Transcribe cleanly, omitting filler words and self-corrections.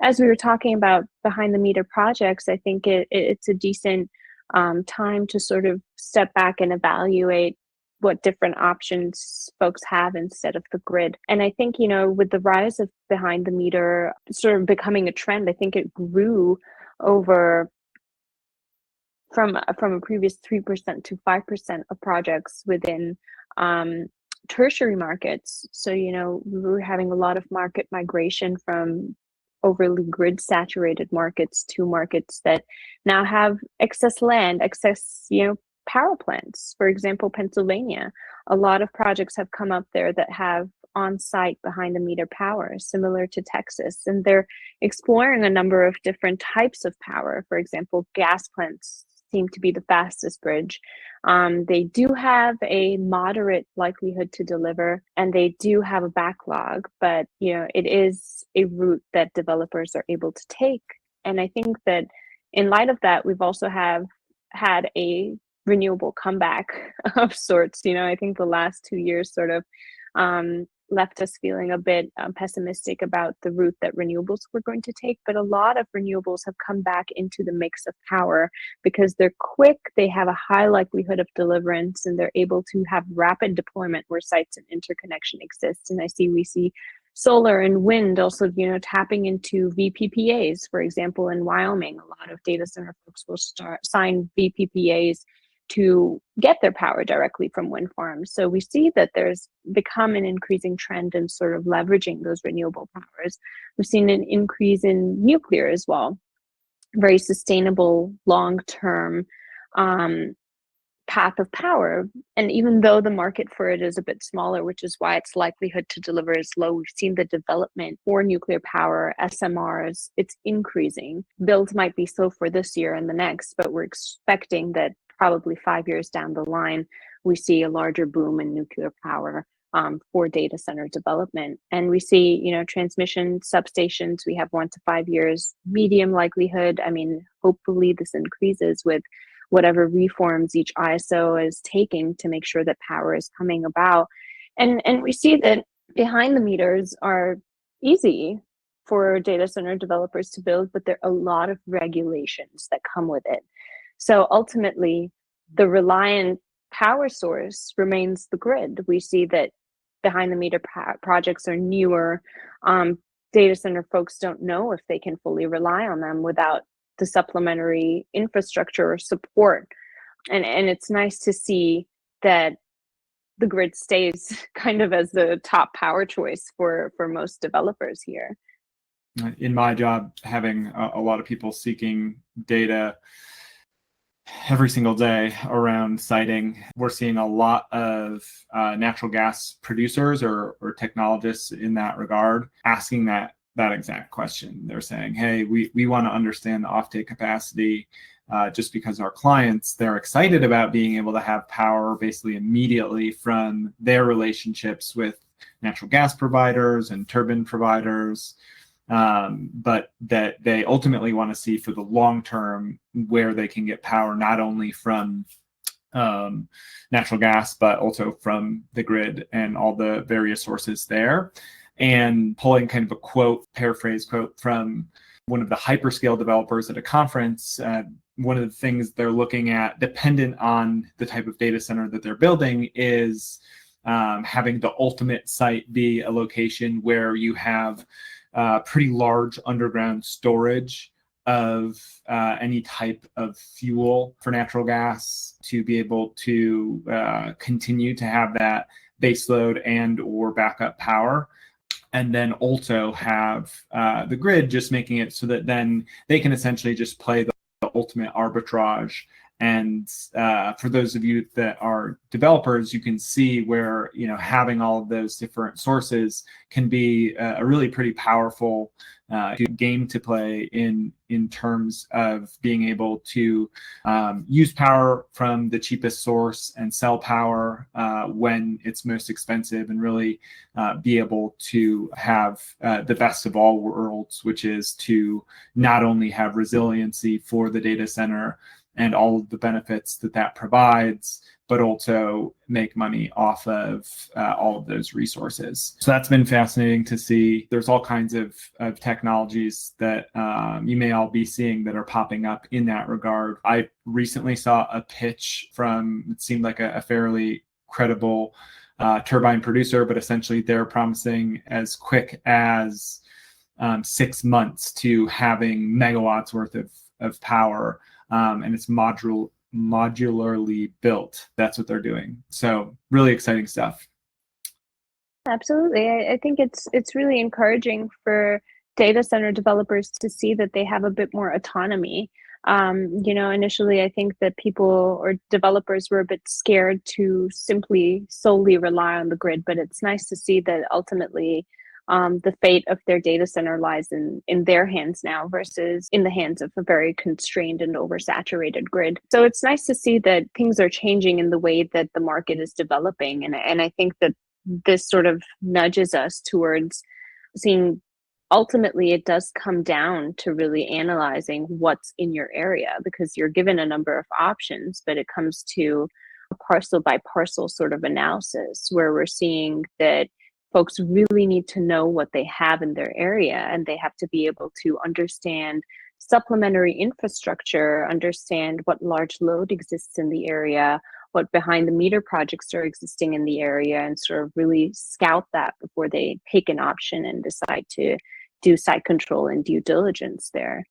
as we were talking about behind the meter projects, I think it's a decent time to sort of step back and evaluate what different options folks have instead of the grid. And I think, with the rise of behind the meter sort of becoming a trend, I think it grew over from a previous 3% to 5% of projects within tertiary markets. So, we were having a lot of market migration from overly grid saturated markets to markets that now have excess land, excess, power plants. For example, Pennsylvania, a lot of projects have come up there that have on-site behind the meter power, similar to Texas, and they're exploring a number of different types of power. For example, gas plants seem to be the fastest bridge. They do have a moderate likelihood to deliver, and they do have a backlog, but it is a route that developers are able to take. And I think that in light of that, we've also had a renewable comeback of sorts. I think the last 2 years sort of left us feeling a bit pessimistic about the route that renewables were going to take. But a lot of renewables have come back into the mix of power because they're quick, they have a high likelihood of deliverance, and they're able to have rapid deployment where sites and interconnection exists. And we see solar and wind also, tapping into VPPAs. For example, in Wyoming, a lot of data center folks will sign VPPAs to get their power directly from wind farms. So we see that there's become an increasing trend in sort of leveraging those renewable powers. We've seen an increase in nuclear as well, very sustainable, long-term path of power. And even though the market for it is a bit smaller, which is why its likelihood to deliver is low, we've seen the development for nuclear power, SMRs, it's increasing. Builds might be slow for this year and the next, but we're expecting that probably 5 years down the line, we see a larger boom in nuclear power for data center development. And we see, transmission substations, we have 1 to 5 years, medium likelihood. I mean, hopefully this increases with whatever reforms each ISO is taking to make sure that power is coming about. And we see that behind the meters are easy for data center developers to build, but there are a lot of regulations that come with it. So ultimately, the reliant power source remains the grid. We see that behind the meter projects are newer. Data center folks don't know if they can fully rely on them without the supplementary infrastructure or support. And it's nice to see that the grid stays kind of as the top power choice for most developers here. In my job, having a lot of people seeking data every single day around siting, we're seeing a lot of natural gas producers or technologists in that regard asking that exact question. They're saying, hey, we want to understand the offtake capacity just because our clients, they're excited about being able to have power basically immediately from their relationships with natural gas providers and turbine providers. But that they ultimately want to see for the long term where they can get power not only from natural gas, but also from the grid and all the various sources there. And pulling kind of a paraphrase quote from one of the hyperscale developers at a conference, one of the things they're looking at, dependent on the type of data center that they're building, is having the ultimate site be a location where you have pretty large underground storage of any type of fuel for natural gas to be able to continue to have that baseload and or backup power. And then also have the grid just making it so that then they can essentially just play the ultimate arbitrage. And for those of you that are developers, you can see where having all of those different sources can be a really pretty powerful game to play in terms of being able to use power from the cheapest source and sell power when it's most expensive, and really be able to have the best of all worlds, which is to not only have resiliency for the data center and all of the benefits that provides, but also make money off of all of those resources. So that's been fascinating to see. There's all kinds of technologies that you may all be seeing that are popping up in that regard. I recently saw a pitch from, it seemed like a fairly credible turbine producer, but essentially they're promising as quick as 6 months to having megawatts worth of power, and it's modularly built. That's what they're doing. So really exciting stuff. Absolutely. I think it's really encouraging for data center developers to see that they have a bit more autonomy. Initially, I think that people or developers were a bit scared to simply solely rely on the grid, but it's nice to see that ultimately the fate of their data center lies in their hands now versus in the hands of a very constrained and oversaturated grid. So it's nice to see that things are changing in the way that the market is developing. And I think that this sort of nudges us towards seeing ultimately it does come down to really analyzing what's in your area, because you're given a number of options, but it comes to a parcel by parcel sort of analysis where we're seeing that folks really need to know what they have in their area, and they have to be able to understand supplementary infrastructure, understand what large load exists in the area, what behind the meter projects are existing in the area, and sort of really scout that before they take an option and decide to do site control and due diligence there.